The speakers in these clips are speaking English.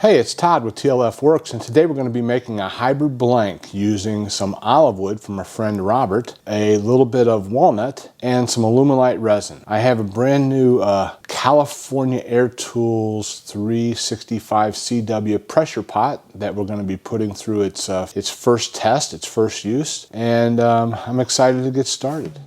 Hey, it's Todd with TLF Works, and today we're going to be making a hybrid blank using some olive wood from our friend Robert, a little bit of walnut, and some Alumilite resin. I have a brand new California Air Tools 365 CW pressure pot that we're going to be putting through its first test, its first use, and I'm excited to get started.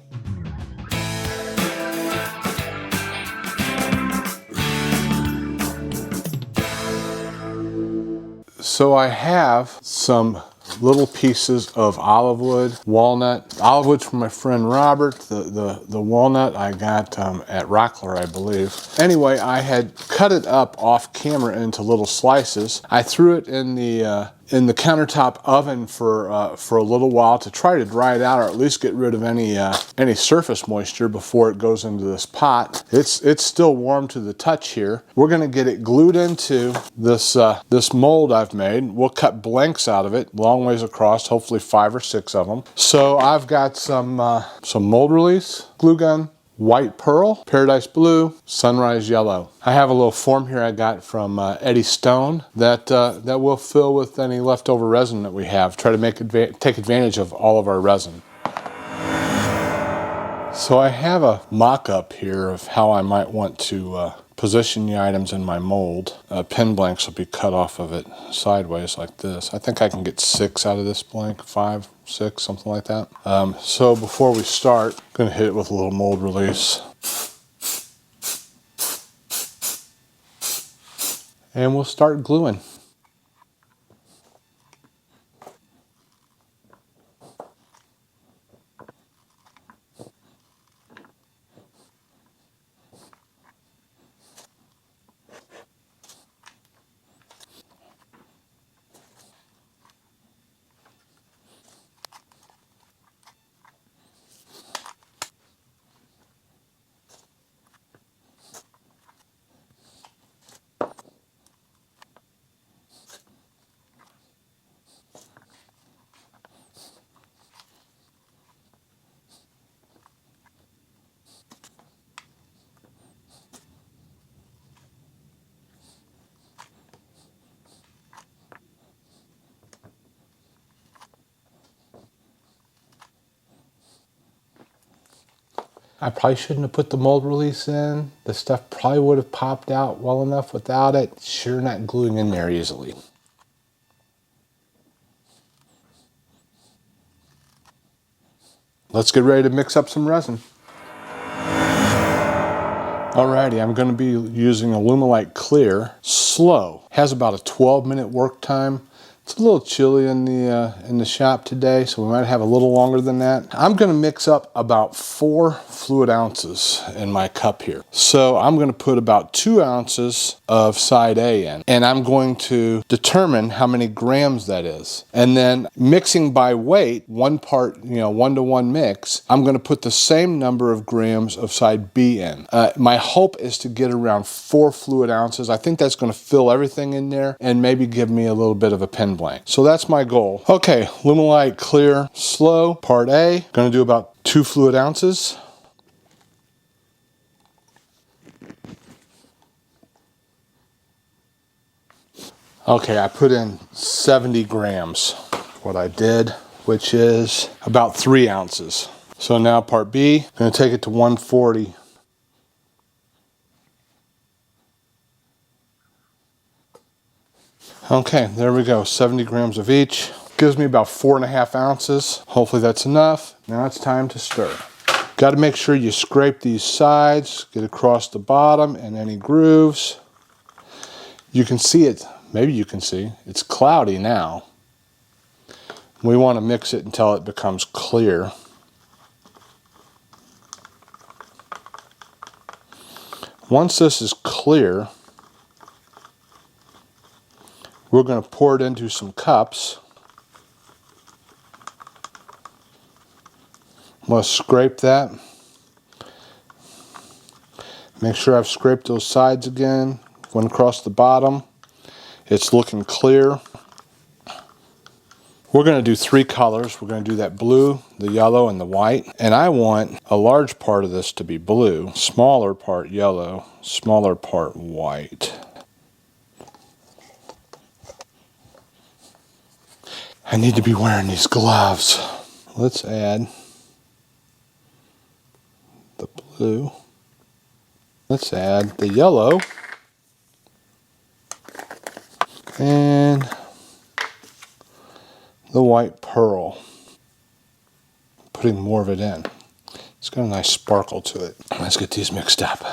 So I have some little pieces of olive wood, walnut. Olive wood's from my friend Robert. The walnut I got at Rockler, I believe. Anyway, I had cut it up off camera into little slices. I threw it in the countertop oven for a little while to try to dry it out, or at least get rid of any surface moisture before it goes into this pot. It's still warm to the touch here. We're going to get it glued into this mold I've made. We'll cut blanks out of it, long ways across, hopefully 5 or 6 of them. So I've got some mold release, glue gun, white pearl, paradise blue, sunrise yellow. I have a little form here I got from Eddie Stone that we'll fill with any leftover resin that we have. Try to take advantage of all of our resin. So I have a mock-up here of how I might want to position the items in my mold. Pin blanks will be cut off of it sideways like this. I think I can get 6 out of this blank, 5, 6, something like that. So before we start, I'm going to hit it with a little mold release. And we'll start gluing. I probably shouldn't have put the mold release in. The stuff probably would have popped out well enough without it. It's sure not gluing in there easily. Let's get ready to mix up some resin. Alrighty, I'm going to be using Alumilite Clear Slow. Has about a 12-minute work time. It's a little chilly in the shop today, so we might have a little longer than that. I'm going to mix up about 4 fluid ounces in my cup here. So I'm going to put about 2 ounces of side A in, and I'm going to determine how many grams that is. And then mixing by weight, 1 part, 1-to-1 mix, I'm going to put the same number of grams of side B in. My hope is to get around 4 fluid ounces. I think that's going to fill everything in there and maybe give me a little bit of a pen blank. So that's my goal. Okay, Alumilite Clear Slow, part A. Going to do about 2 fluid ounces. Okay, I put in 70 grams, what I did, which is about 3 ounces. So now part B, I'm going to take it to 140. Okay, there we go, 70 grams of each. Gives me about 4.5 ounces. Hopefully that's enough. Now it's time to stir. Got to make sure you scrape these sides, get across the bottom and any grooves. You can see it, maybe you can see, it's cloudy now. We want to mix it until it becomes clear. Once this is clear, we're going to pour it into some cups. I'm going to scrape that. Make sure I've scraped those sides again. Went across the bottom. It's looking clear. We're going to do 3 colors. We're going to do that blue, the yellow, and the white. And I want a large part of this to be blue, smaller part yellow, smaller part white. I need to be wearing these gloves. Let's add the blue. Let's add the yellow. And the white pearl. Putting more of it in. It's got a nice sparkle to it. Let's get these mixed up.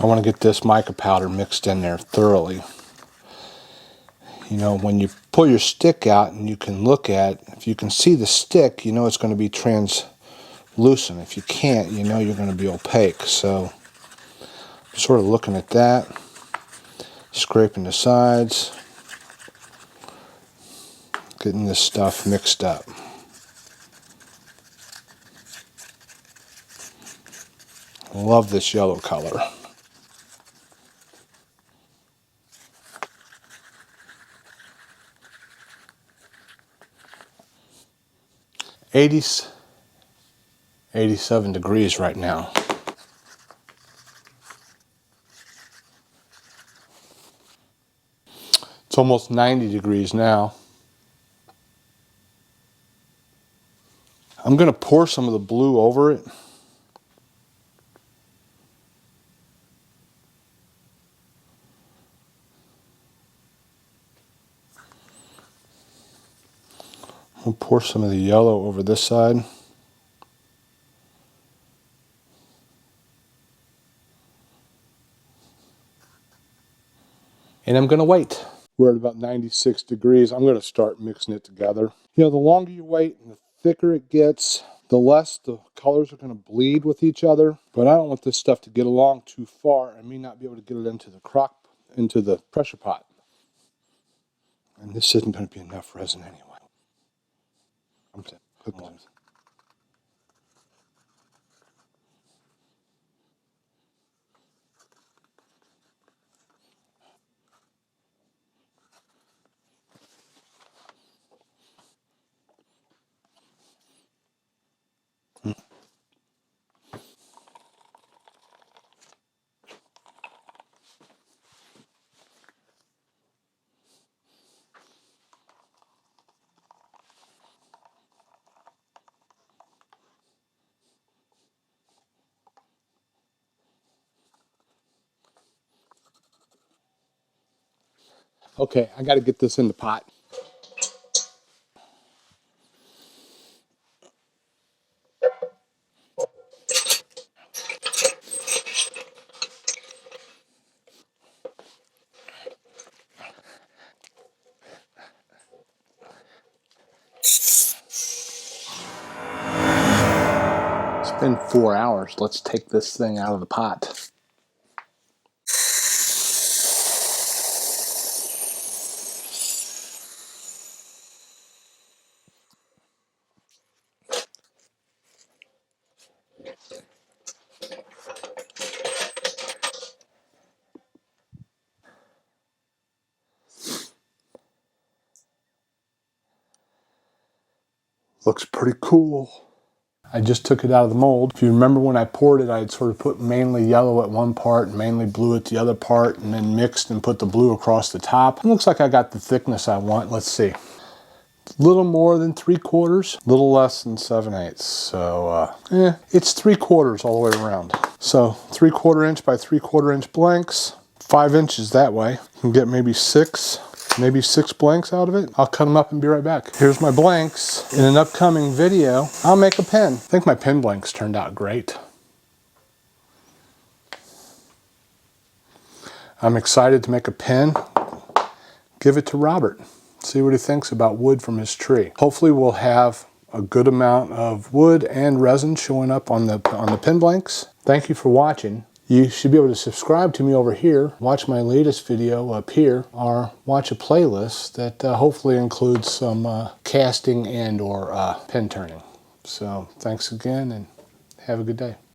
I want to get this mica powder mixed in there thoroughly. You know, when you pull your stick out and you can look at, if you can see the stick, you know it's going to be translucent. If you can't, you know you're going to be opaque. So, sort of looking at that, scraping the sides, getting this stuff mixed up. Love this yellow color. '80s, 87 degrees right now. It's almost 90 degrees now. I'm going to pour some of the blue over it. I'll pour some of the yellow over this side. And I'm going to wait. We're at about 96 degrees. I'm going to start mixing it together. You know, the longer you wait and the thicker it gets, the less the colors are going to bleed with each other. But I don't want this stuff to get along too far and me not be able to get it into the pressure pot. And this isn't going to be enough resin anyway. I'm saying, cook on. Okay, I got to get this in the pot. It's been 4 hours. Let's take this thing out of the pot. Looks pretty cool. I just took it out of the mold. If you remember when I poured it, I had sort of put mainly yellow at one part and mainly blue at the other part, and then mixed and put the blue across the top. It looks like I got the thickness I want. Let's see. A little more than 3/4, a little less than 7/8. So, it's 3/4 all the way around. So 3/4 inch by 3/4 inch blanks, 5 inches that way. You can get maybe six blanks out of it. I'll cut them up and be right back. Here's my blanks. In an upcoming video, I'll make a pen. I think my pen blanks turned out great. I'm excited to make a pen. Give it to Robert. See what he thinks about wood from his tree. Hopefully we'll have a good amount of wood and resin showing up on the pen blanks. Thank you for watching. You should be able to subscribe to me over here, watch my latest video up here, or watch a playlist that hopefully includes some casting and or pen turning. So thanks again and have a good day.